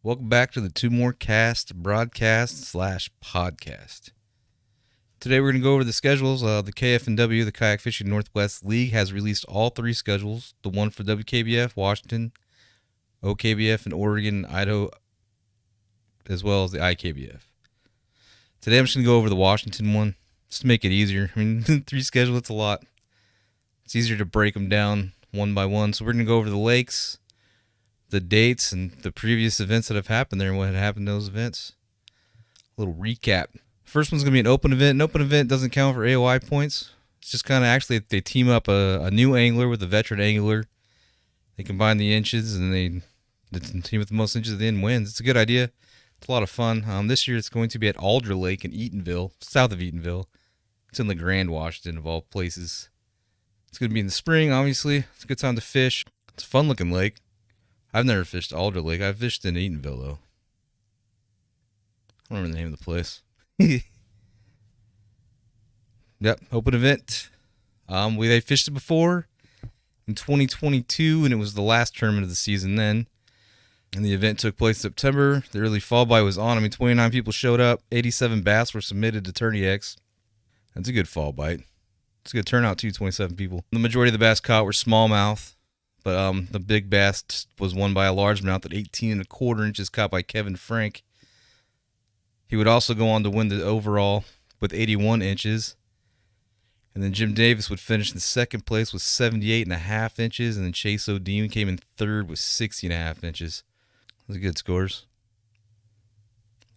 Welcome back to the Two More Cast broadcast slash podcast. Today we're going to go over the schedules. The KF&W, the Kayak Fishing Northwest League, has released all three schedules. The one for WKBF, Washington, OKBF, and Oregon, Idaho, as well as the IKBF. Today I'm just going to go over the Washington one, just to make it easier. I mean, three schedules, it's a lot. It's easier to break them down one by one. So we're going to go over the lakes, the dates, and the previous events that have happened there and what had happened to those events. A little recap. First one's going to be an open event. An open event doesn't count for AOI points. It's just kind of actually they team up a new angler with a veteran angler. They combine the inches, and the team with the most inches at the end wins. It's a good idea. It's a lot of fun. This year it's going to be at Alder Lake in Eatonville, south of Eatonville. It's in LeGrand, Washington, of all places. It's going to be in the spring, obviously. It's a good time to fish. It's a fun-looking lake. I've never fished Alder Lake. I've fished in Eatonville, though. I don't remember the name of the place. Yep, open event. They fished it before in 2022, and it was the last tournament of the season then. And the event took place in September. The early fall bite was on. 29 people showed up. 87 bass were submitted to Tourney X. That's a good fall bite. It's a good turnout, too, 27 people. The majority of the bass caught were smallmouth. But the big bass was won by a largemouth at 18 1/4 inches, caught by Kevin Frank. He would also go on to win the overall with 81 inches. And then Jim Davis would finish in second place with 78 1/2 inches. And then Chase O'Dean came in third with 60 1/2 inches. Those are good scores.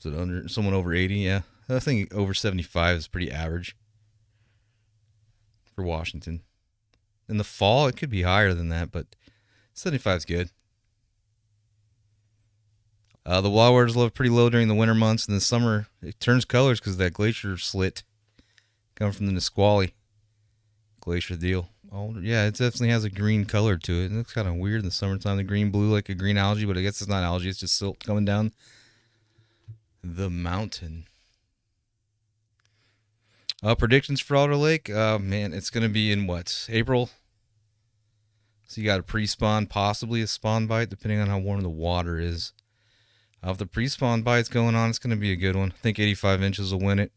Was it under someone over 80? Yeah. I think over 75 is pretty average for Washington. In the fall, it could be higher than that, but 75 is good. The wild waters love pretty low during the winter months. In the summer, it turns colors because of that glacier slit coming from the Nisqually glacier deal. Oh, yeah, it definitely has a green color to it. It looks kind of weird in the summertime, the green blue like a green algae, but I guess it's not algae. It's just silt coming down the mountain. Predictions for Alder Lake? Man, it's going to be in April? So you got a pre-spawn, possibly a spawn bite, depending on how warm the water is. If the pre-spawn bite's going on, it's going to be a good one. I think 85 inches will win it.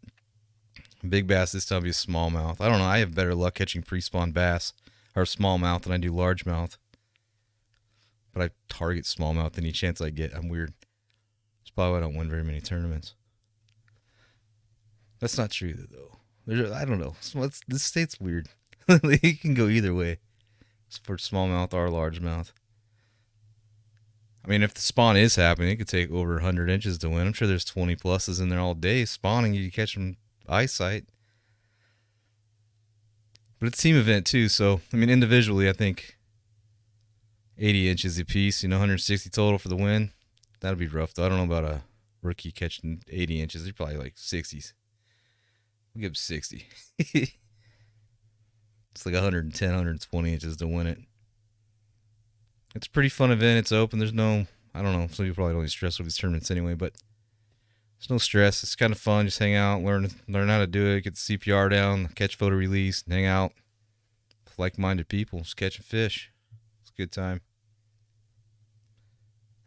Big bass this time will be a smallmouth. I don't know. I have better luck catching pre-spawn bass or smallmouth than I do largemouth. But I target smallmouth any chance I get. I'm weird. That's probably why I don't win very many tournaments. That's not true, though. I don't know. This state's weird. It can go either way for smallmouth or largemouth. I mean, if the spawn is happening, it could take over 100 inches to win. I'm sure there's 20 pluses in there all day spawning. You catch them eyesight. But it's a team event, too. So, I mean, individually, I think 80 inches a piece, 160 total for the win. That'll be rough, though. I don't know about a rookie catching 80 inches. They're probably like 60s. We'll give him 60. It's like 110, 120 inches to win it. It's a pretty fun event. It's open. There's no, I don't know, some people probably don't get stressed with these tournaments anyway, but there's no stress. It's kind of fun. Just hang out, learn how to do it, get the CPR down, catch, photo, release, and hang out with like-minded people, just catching fish. It's a good time.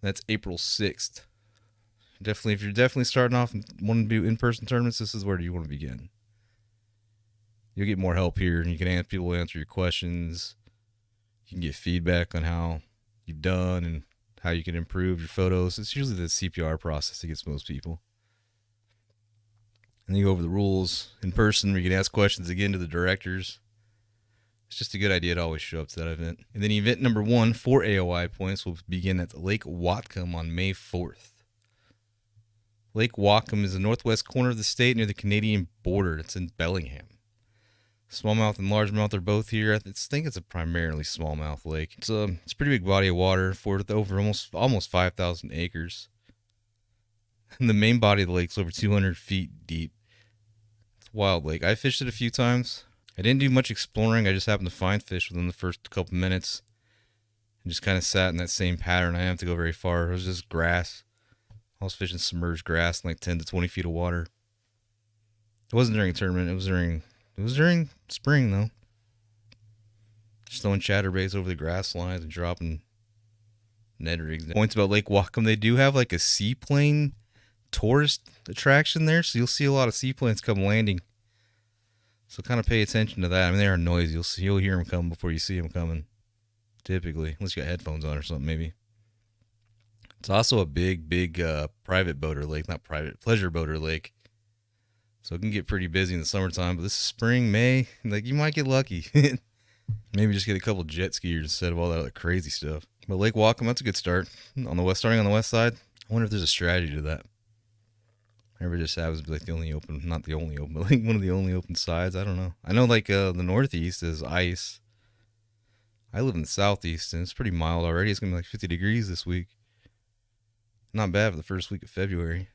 That's April 6th. Definitely, if you're definitely starting off and want to do in-person tournaments, this is where you want to begin. You'll get more help here, and you can people answer your questions. You can get feedback on how you've done and how you can improve your photos. It's usually the CPR process that gets most people. And then you go over the rules in person, where you can ask questions again to the directors. It's just a good idea to always show up to that event. And then event number 1 for AOI points will begin at Lake Whatcom on May 4th. Lake Whatcom is the northwest corner of the state near the Canadian border. It's in Bellingham. Smallmouth and largemouth are both here. I think it's a primarily smallmouth lake. It's a pretty big body of water for over almost 5,000 acres. And the main body of the lake's over 200 feet deep. It's a wild lake. I fished it a few times. I didn't do much exploring. I just happened to find fish within the first couple minutes. And just kind of sat in that same pattern. I didn't have to go very far. It was just grass. I was fishing submerged grass in like 10 to 20 feet of water. It wasn't during a tournament. It was during spring, though. Just throwing chatterbaits over the grass lines and dropping Ned rigs. Points about Lake Whatcom, they do have like a seaplane tourist attraction there, so you'll see a lot of seaplanes come landing. So kind of pay attention to that. I mean, they are noisy. You'll hear them come before you see them coming, typically, unless you got headphones on or something, maybe. It's also a big private boater lake, not private, pleasure boater lake. So it can get pretty busy in the summertime, but this is spring, May, like you might get lucky. Maybe just get a couple jet skiers instead of all that other crazy stuff. But Lake Whatcom, that's a good start. Starting on the west side. I wonder if there's a strategy to that. I never just happens to be like the only open, not the only open, but like one of the only open sides. I don't know. I know like the northeast is ice. I live in the southeast and it's pretty mild already. It's gonna be like 50 degrees this week. Not bad for the first week of February.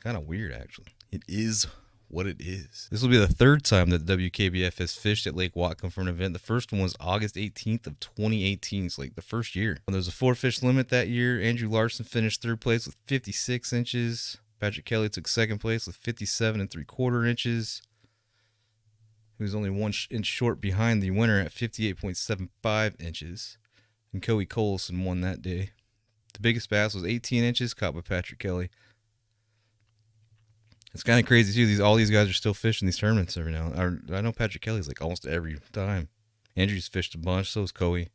Kind of weird, actually. It is what it is. This will be the third time that the WKBF has fished at Lake Whatcom for an event. The first one was August 18th of 2018. It's like the first year. There was a 4-fish limit that year. Andrew Larson finished third place with 56 inches. Patrick Kelly took second place with 57 3/4 inches. He was only 1 inch short behind the winner at 58.75 inches. And Coey Colson won that day. The biggest bass was 18 inches, caught by Patrick Kelly. It's kind of crazy too. All these guys are still fishing these tournaments every now and then. I know Patrick Kelly's like almost every time. Andrew's fished a bunch, so is Coey.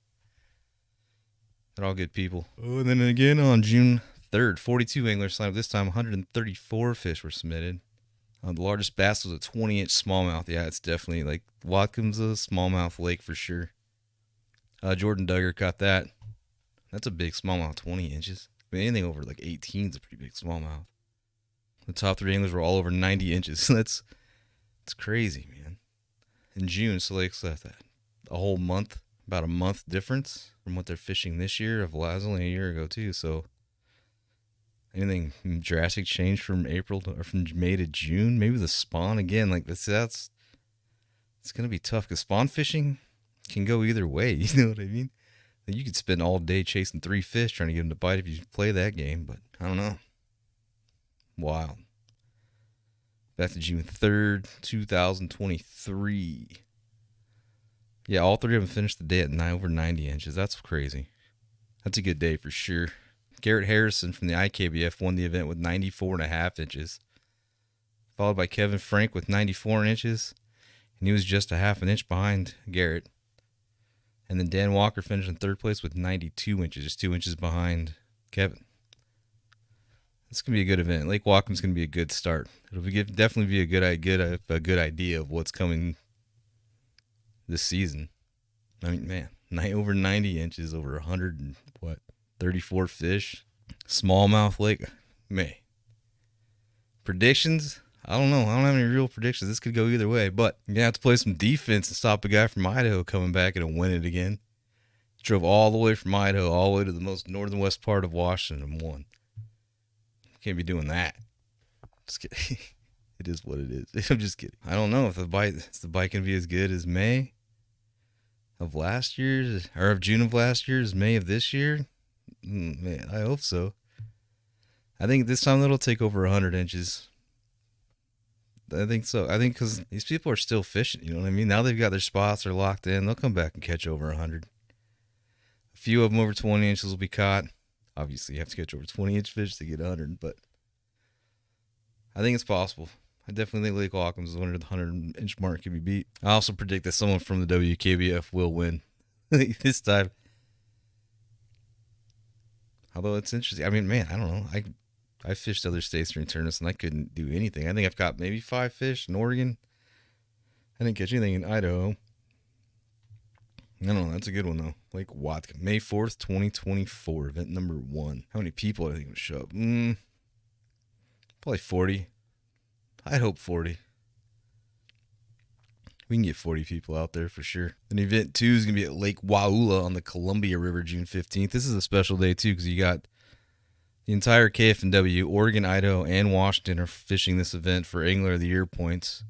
They're all good people. Oh, and then again on June 3rd, 42 anglers signed up. This time 134 fish were submitted. The largest bass was a 20-inch smallmouth. Yeah, it's definitely like Whatcom's a smallmouth lake for sure. Jordan Duggar caught that. That's a big smallmouth, 20 inches. I mean, anything over like 18 is a pretty big smallmouth. The top 3 anglers were all over 90 inches. That's crazy, man. In June, so like that a whole month, about a month difference from what they're fishing this year. Of last only a year ago too. So anything drastic change from from May to June? Maybe the spawn again. Like it's gonna be tough because spawn fishing can go either way. You know what I mean? You could spend all day chasing 3 fish trying to get them to bite if you play that game, but I don't know. Wild. Back to June 3rd, 2023. Yeah, all 3 of them finished the day at over 90 inches. That's crazy. That's a good day for sure. Garrett Harrison from the IKBF won the event with 94.5 inches. Followed by Kevin Frank with 94 inches. And he was just a half an inch behind Garrett. And then Dan Walker finished in third place with 92 inches, just 2 inches behind Kevin. It's going to be a good event. Lake Whatcom's going to be a good start. It'll definitely be a good idea of what's coming this season. I mean, man, over 90 inches, over 134 fish. Smallmouth lake. Man. Predictions? I don't know. I don't have any real predictions. This could go either way, but you're going to have to play some defense and stop a guy from Idaho coming back and win it again. Drove all the way from Idaho all the way to the most northern west part of Washington and won. Can't be doing that. Just kidding. It is what it is. I'm just kidding. I don't know if the bite can be as good as May of last year, or of June of last year as May of this year. Man, I hope so. I think this time it'll take over 100 inches. I think so. I think because these people are still fishing, you know what I mean? Now they've got their spots, they're locked in. They'll come back and catch over 100. A few of them over 20 inches will be caught. Obviously, you have to catch over 20-inch fish to get 100, but I think it's possible. I definitely think Lake Whatcom's under the 100-inch mark can be beat. I also predict that someone from the WKBF will win this time. Although it's interesting. I mean, man, I don't know. I fished other states during tournaments, and I couldn't do anything. I think I've caught maybe 5 fish in Oregon. I didn't catch anything in Idaho. I don't know. That's a good one, though. Lake Whatcom. May 4th, 2024. Event number 1. How many people do I think will show up? Probably 40. I'd hope 40. We can get 40 people out there for sure. Then event 2 is going to be at Lake Waula on the Columbia River, June 15th. This is a special day, too, because you got the entire KF&W, Oregon, Idaho, and Washington are fishing this event for Angler of the Year points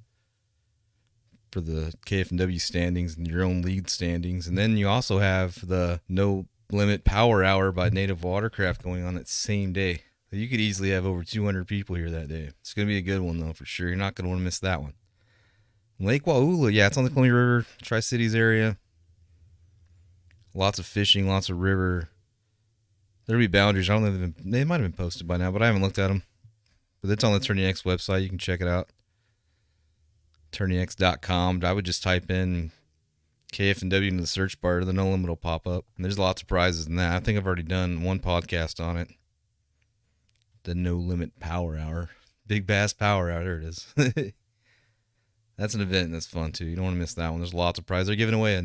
for the KF&W standings and your own league standings. And then you also have the No Limit Power Hour by Native Watercraft going on that same day. So you could easily have over 200 people here that day. It's going to be a good one, though, for sure. You're not going to want to miss that one. Lake Waula, yeah, it's on the Columbia River, Tri-Cities area. Lots of fishing, lots of river. There'll be boundaries. I don't know if they might have been posted by now, but I haven't looked at them. But it's on the Tourney X website. You can check it out. TourneyX.com. I would just type in KF&W into the search bar. The No Limit will pop up. And there's lots of prizes in that. I think I've already done one podcast on it. The No Limit Power Hour. Big Bass Power Hour. There it is. That's an event that's fun too. You don't want to miss that one. There's lots of prizes. They're giving away the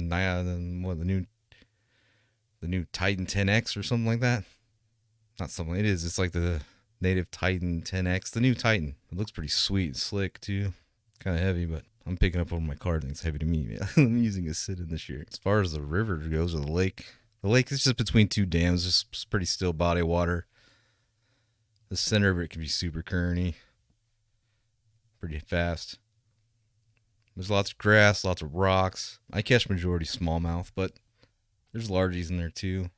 new Titan 10X or something like that. Not something. It is. It's like the native Titan 10X. The new Titan. It looks pretty sweet and slick too. Kind of heavy, but I'm picking up on my card. I think it's heavy to me, man. I'm using a sit-in this year. As far as the river goes, or the lake is just between two dams. Just pretty still body of water. The center of it can be super curreny. Pretty fast. There's lots of grass, lots of rocks. I catch majority smallmouth, but there's largies in there too.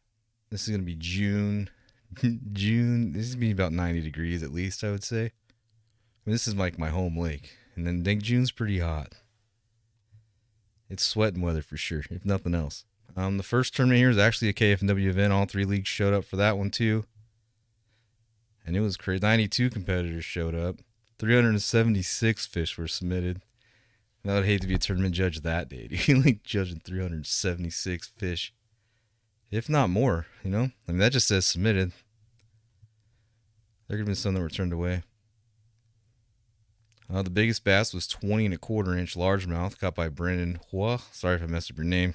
This is going to be June. June. This is going to be about 90 degrees at least, I would say. I mean, this is like my home lake. And then I think June's pretty hot. It's sweating weather for sure, if nothing else. The first tournament here is actually a KF&W event. All three leagues showed up for that one too. And it was crazy. 92 competitors showed up. 376 fish were submitted. And I would hate to be a tournament judge that day, dude. Like judging 376 fish. If not more, you know? I mean, that just says submitted. There could have been some that were turned away. The biggest bass was 20 1/4 inch largemouth, caught by Brendan Hua. Sorry if I messed up your name.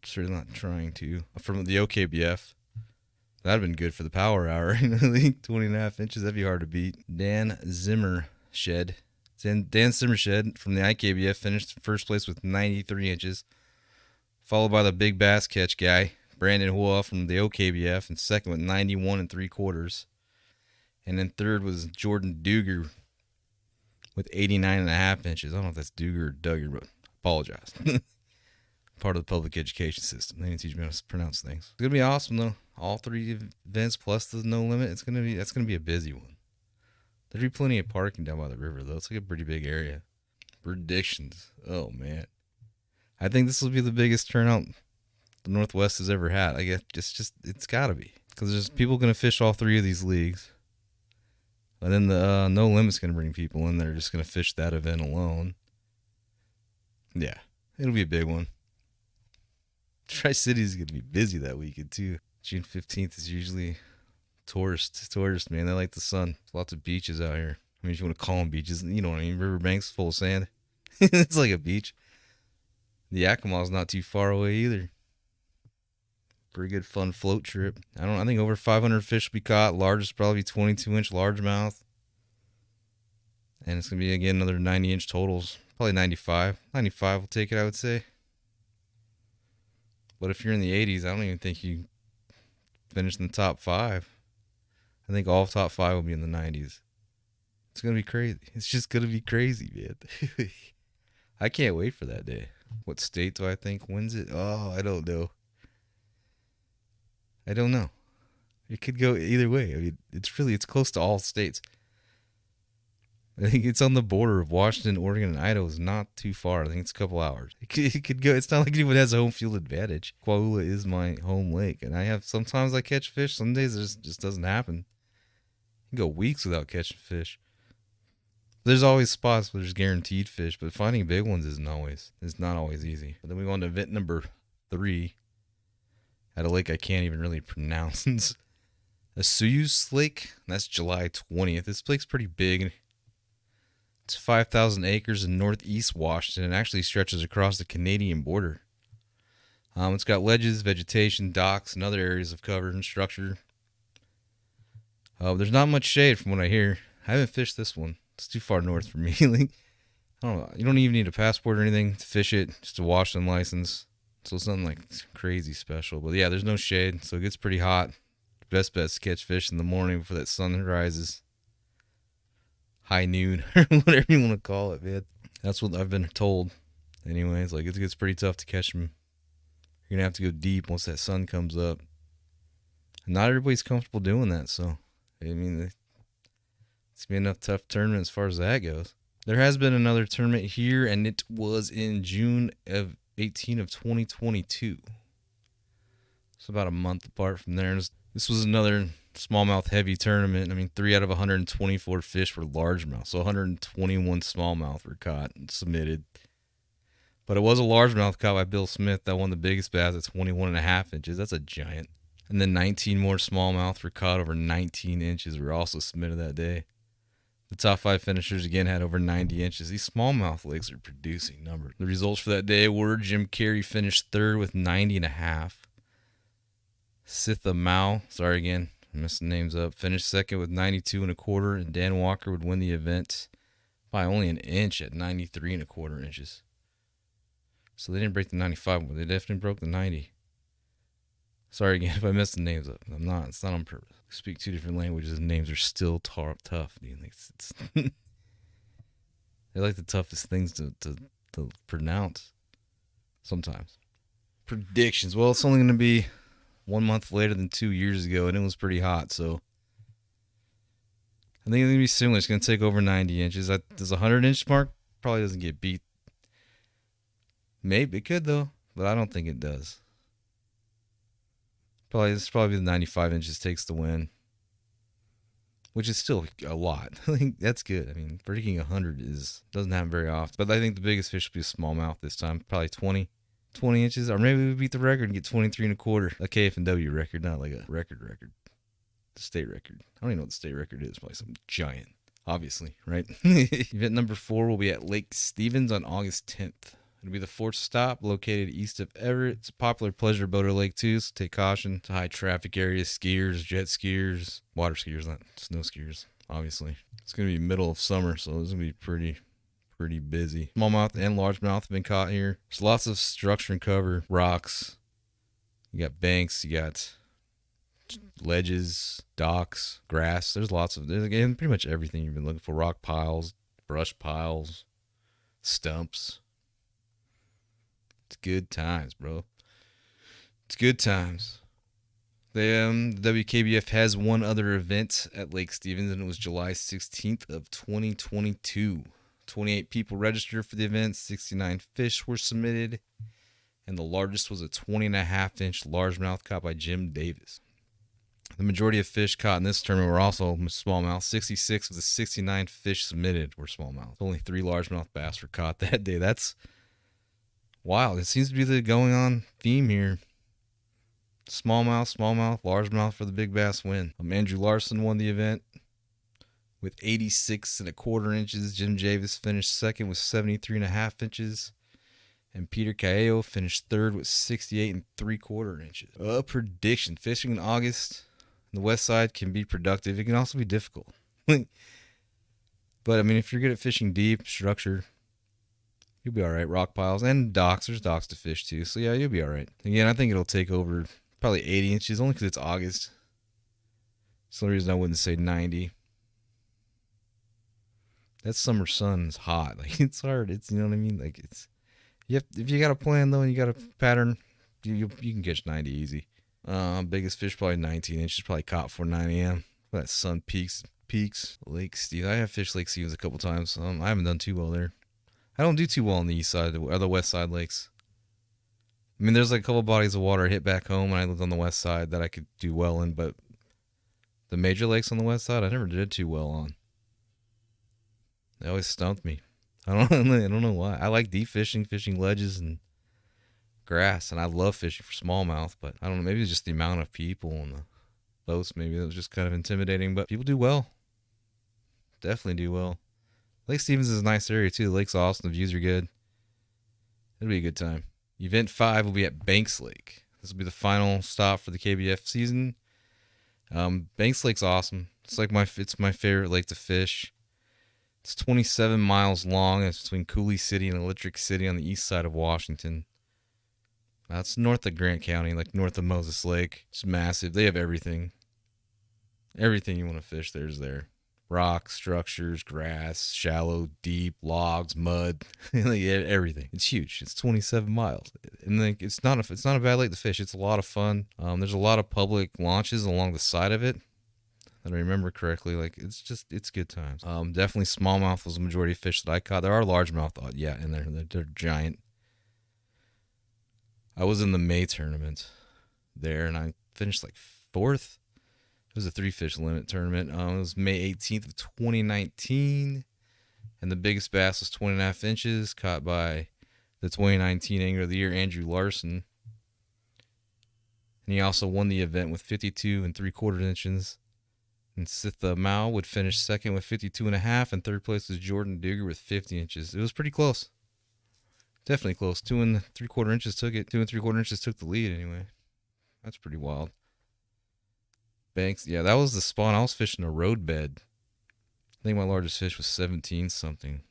Certainly not trying to. From the OKBF. That'd have been good for the power hour. 20.5 inches. That'd be hard to beat. Dan Zimmershed from the IKBF finished first place with 93 inches. Followed by the big bass catch guy, Brandon Hua from the OKBF, and second with 91 3/4. And then third was Jordan Duger with 89.5 inches. I don't know if that's Duger or Duggar, but apologize. Part of the public education system. They didn't teach me how to pronounce things. It's gonna be awesome though. All three events plus the No Limit. That's gonna be a busy one. There'll be plenty of parking down by the river though. It's like a pretty big area. Predictions. Oh man. I think this will be the biggest turnout the Northwest has ever had. I guess it's gotta be. Because there's people gonna fish all three of these leagues. And then the No Limit's going to bring people in that are just going to fish that event alone. Yeah, it'll be a big one. Tri-City's going to be busy that weekend, too. June 15th is usually tourist, man. They like the sun. There's lots of beaches out here. I mean, if you want to call them beaches, you know what I mean. Riverbanks full of sand. It's like a beach. The Yakima's not too far away either. Pretty good fun float trip. I think over 500 fish will be caught. Largest probably 22-inch largemouth. And it's going to be, again, another 90-inch totals. Probably 95. 95 will take it, I would say. But if you're in the 80s, I don't even think you finish in the top 5. I think all top 5 will be in the 90s. It's going to be crazy. It's just going to be crazy, man. I can't wait for that day. What state do I think wins it? Oh, I don't know. It could go either way. I mean, it's close to all states. I think it's on the border of Washington, Oregon, and Idaho. Is not too far. I think it's a couple hours. It could go. It's not like anyone has a home field advantage. Coahuila is my home lake, and sometimes I catch fish. Some days it just doesn't happen. You can go weeks without catching fish. There's always spots where there's guaranteed fish, but finding big ones it's not always easy. But then we go on to event number 3. At a lake I can't even really pronounce. Asuyus Lake. That's July 20th. This lake's pretty big. It's 5,000 acres in northeast Washington and actually stretches across the Canadian border. It's got ledges, vegetation, docks, and other areas of cover and structure. There's not much shade from what I hear. I haven't fished this one. It's too far north for me. I don't know. You don't even need a passport or anything to fish it. Just a Washington license. So it's nothing like crazy special. But yeah, there's no shade, so it gets pretty hot. Best bet is to catch fish in the morning before that sun rises. High noon, or whatever you want to call it, man. That's what I've been told. Anyways, like it gets pretty tough to catch them. You're going to have to go deep once that sun comes up. And not everybody's comfortable doing that, so, I mean, it's going to be enough tough tournament as far as that goes. There has been another tournament here, and it was in June of 2022. It's about a month apart from there. This was another smallmouth heavy tournament. I mean, 3 out of 124 fish were largemouth, so 121 smallmouth were caught and submitted. But it was a largemouth caught by Bill Smith that won the biggest bass at 21.5 inches. That's a giant. And then 19 more smallmouth were caught over 19 inches were also submitted that day. The top 5 finishers again had over 90 inches. These smallmouth lakes are producing numbers. The results for that day were Jim Carey finished 3rd with 90.5. Sitha Mao, sorry again, I messed the names up, finished 2nd with 92.25, and Dan Walker would win the event by only an inch at 93.25 inches. So they didn't break the 95, but they definitely broke the 90. Sorry again if I messed the names up. It's not on purpose. I speak 2 different languages and names are still tough, dude. They're like the toughest things to pronounce sometimes. Predictions. Well, it's only going to be 1 month later than 2 years ago, and it was pretty hot, so I think it's going to be similar. It's going to take over 90 inches. Does a 100-inch mark probably doesn't get beat. Maybe it could, though, but I don't think it does. It's probably the 95 inches takes the win, which is still a lot. I think that's good. I mean, breaking 100 doesn't happen very often, but I think the biggest fish will be a smallmouth this time, probably 20 inches, or maybe we beat the record and get 23.25. A KF&W record, not like a record. The state record. I don't even know what the state record is. Probably something giant, obviously, right? Event number 4 will be at Lake Stevens on August 10th. It'll be the 4th stop, located east of Everett. It's a popular pleasure boater lake, too, so take caution. It's a high traffic area, skiers, jet skiers, water skiers, not snow skiers, obviously. It's going to be middle of summer, so it's going to be pretty busy. Smallmouth and largemouth have been caught here. There's lots of structure and cover, rocks. You got banks, you got ledges, docks, grass. There's again, pretty much everything you've been looking for. Rock piles, brush piles, stumps. It's good times, bro. It's good times. The WKBF has one other event at Lake Stevens, and it was July 16th of 2022. 28 people registered for the event. 69 fish were submitted, and the largest was a 20.5-inch largemouth caught by Jim Davis. The majority of fish caught in this tournament were also smallmouth. 66 of the 69 fish submitted were smallmouth. Only 3 largemouth bass were caught that day. That's wild. It seems to be the going on theme here. Smallmouth, largemouth for the big bass win. Andrew Larson won the event with 86.25 inches. Jim Davis finished 2nd with 73.5 inches. And Peter Kayak finished 3rd with 68.75 inches. A prediction. Fishing in August on the west side can be productive. It can also be difficult. But, I mean, if you're good at fishing deep, structure, you'll be all right. Rock piles and docks. There's docks to fish, too. So, yeah, you'll be all right. Again, I think it'll take over probably 80 inches, only because it's August. That's the only reason I wouldn't say 90. That summer sun is hot. Like, it's hard. It's, you know what I mean? Like, it's... if you got a plan, though, and you got a pattern, you can catch 90 easy. Biggest fish, probably 19 inches, probably caught before 9 a.m. That sun peaks. Lake Stevens. I have fished Lake Stevens a couple times. I haven't done too well there. I don't do too well on the east side or the west side lakes. I mean, there's like a couple bodies of water I hit back home when I lived on the west side that I could do well in, but the major lakes on the west side, I never did too well on. They always stumped me. I don't know why. I like deep fishing ledges and grass, and I love fishing for smallmouth, but I don't know, maybe it's just the amount of people and the boats, maybe it was just kind of intimidating, but people do well. Definitely do well. Lake Stevens is a nice area, too. The lake's awesome. The views are good. It'll be a good time. Event 5 will be at Banks Lake. This will be the final stop for the KBF season. Banks Lake's awesome. It's my favorite lake to fish. It's 27 miles long. It's between Cooley City and Electric City on the east side of Washington. It's north of Grant County, like north of Moses Lake. It's massive. They have everything. Everything you want to fish, there's there. Rocks, structures, grass, shallow, deep, logs, mud, everything. It's huge. It's 27 miles, and like it's not a bad lake to fish. It's a lot of fun. There's a lot of public launches along the side of it. That I remember correctly. Like it's good times. Definitely smallmouth was the majority of fish that I caught. There are largemouth, in there. They're giant. I was in the May tournament. there, and I finished like fourth. It was a 3-fish limit tournament. It was May 18th of 2019, and the biggest bass was 20.5 inches, caught by the 2019 Angler of the Year, Andrew Larson. And he also won the event with 52 3/4 inches. And Sith Mao would finish second with 52.5, and third place was Jordan Duger with 50 inches. It was pretty close. Definitely close. 2 3/4 inches took it. 2 3/4 inches took the lead anyway. That's pretty wild. Banks, yeah, that was the spawn. I was fishing a road bed. I think my largest fish was 17 something.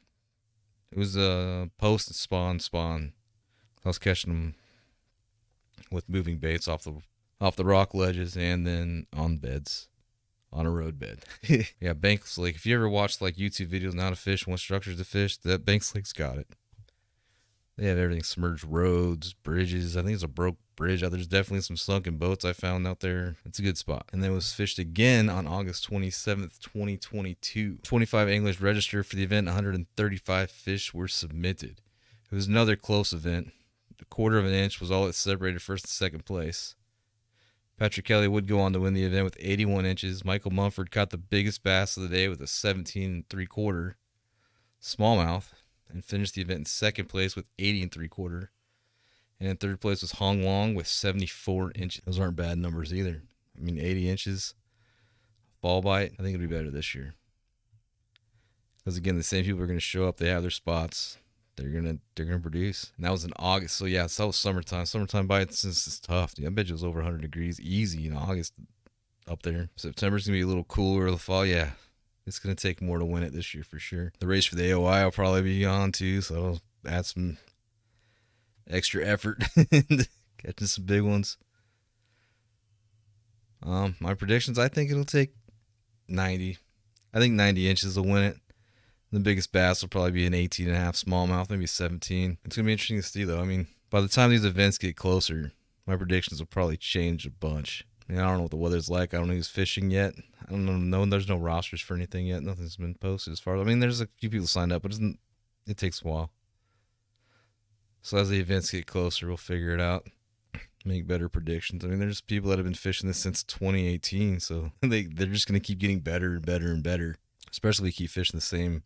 It was a post and spawn. I was catching them with moving baits off the rock ledges and then on beds, on a road bed. Yeah, Banks Lake. If you ever watched like YouTube videos on how to fish and what structures to fish, that Banks Lake's got it. They have everything: submerged roads, bridges. I think it's a broke bridge. There's definitely some sunken boats I found out there. It's a good spot. And then it was fished again on August 27th, 2022. 25 anglers registered for the event. 135 fish were submitted. It was another close event. A 1/4 inch was all that separated first and second place. Patrick Kelly would go on to win the event with 81 inches. Michael Mumford caught the biggest bass of the day with a 17 3/4 smallmouth and finished the event in second place with 80 3/4. And in third place was Hong Long with 74 inches. Those aren't bad numbers either. I mean, 80 inches, ball bite. I think it'll be better this year. Because again, the same people are going to show up. They have their spots. They're gonna produce. And that was in August. So yeah, that was summertime. Summertime bites is tough. I bet you it was over 100 degrees easy in August up there. September's gonna be a little cooler. The fall, yeah. It's going to take more to win it this year for sure. The race for the AOI will probably be on too, so I'll add some extra effort catching some big ones. My predictions, I think it'll take 90. I think 90 inches will win it. The biggest bass will probably be an 18.5 smallmouth, maybe 17. It's going to be interesting to see, though. I mean, by the time these events get closer, my predictions will probably change a bunch. I mean, I don't know what the weather's like. I don't know who's fishing yet. I don't know. There's no rosters for anything yet. Nothing's been posted as far as. I mean, there's a few people signed up, but it takes a while. So as the events get closer, we'll figure it out. Make better predictions. I mean, there's people that have been fishing this since 2018, so they're just going to keep getting better and better and better, especially if we keep fishing the same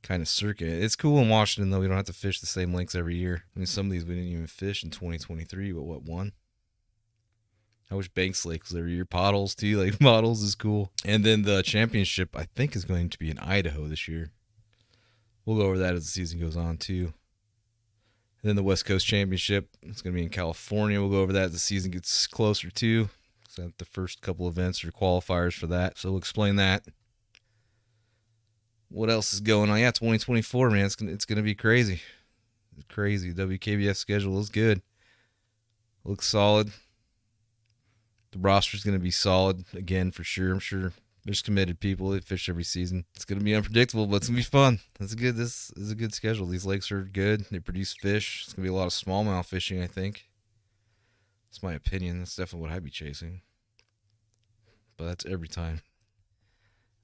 kind of circuit. It's cool in Washington, though. We don't have to fish the same lengths every year. I mean, some of these we didn't even fish in 2023, but one? I wish Banks Lake was every year. Pottles, too. Like, Pottles is cool. And then the championship, I think, is going to be in Idaho this year. We'll go over that as the season goes on, too. And then the West Coast Championship, it's going to be in California. We'll go over that as the season gets closer, too. So the first couple events are qualifiers for that. So we'll explain that. What else is going on? Yeah, 2024, man. It's going to be crazy. It's crazy. WKBF schedule is good. Looks solid. The roster is going to be solid again for sure. I'm sure there's committed people that fish every season. It's going to be unpredictable, but it's going to be fun. This is a good schedule. These lakes are good. They produce fish. It's going to be a lot of smallmouth fishing, I think. That's my opinion. That's definitely what I'd be chasing. But that's every time.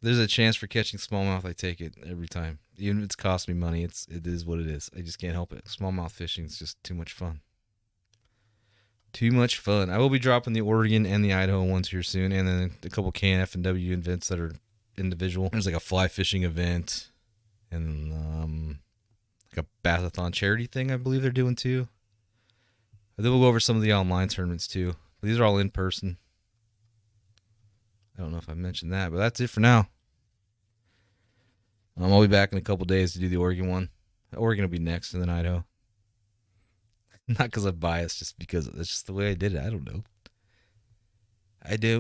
There's a chance for catching smallmouth, I take it every time. Even if it's cost me money, it is what it is. I just can't help it. Smallmouth fishing is just too much fun. Too much fun. I will be dropping the Oregon and the Idaho ones here soon, and then a couple KNF and W events that are individual. There's like a fly fishing event and like a Bathathon charity thing I believe they're doing too. And then we'll go over some of the online tournaments too. These are all in person. I don't know if I mentioned that, but that's it for now. I'll be back in a couple days to do the Oregon one. Oregon will be next, and then Idaho. Not because I'm biased, just because that's just the way I did it. I don't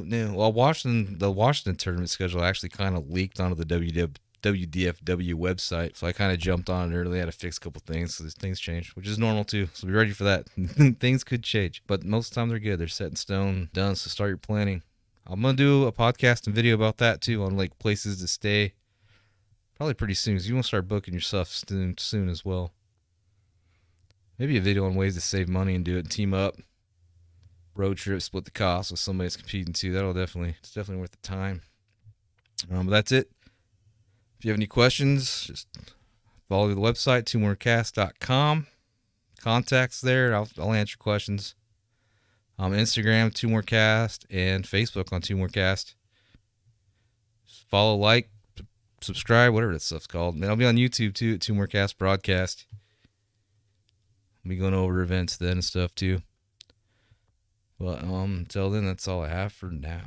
know. Well, the Washington tournament schedule actually kind of leaked onto the WDFW website, so I kind of jumped on it early. I had to fix a couple things, so things changed, which is normal too. So be ready for that. Things could change, but most of the time they're good. They're set in stone, done. So start your planning. I'm gonna do a podcast and video about that too, on like places to stay. Probably pretty soon, because you want to start booking your stuff soon as well. Maybe a video on ways to save money and do it and team up. Road trip, split the cost with somebody that's competing too. It's definitely worth the time. But that's it. If you have any questions, just follow the website, twomorecast.com. Contacts there. I'll answer questions. Instagram, Two More Cast, and Facebook on Two More Cast. Follow, like, subscribe, whatever that stuff's called. And I'll be on YouTube too, Two More Cast Broadcast. I'll be going over events then and stuff too. But until then, that's all I have for now.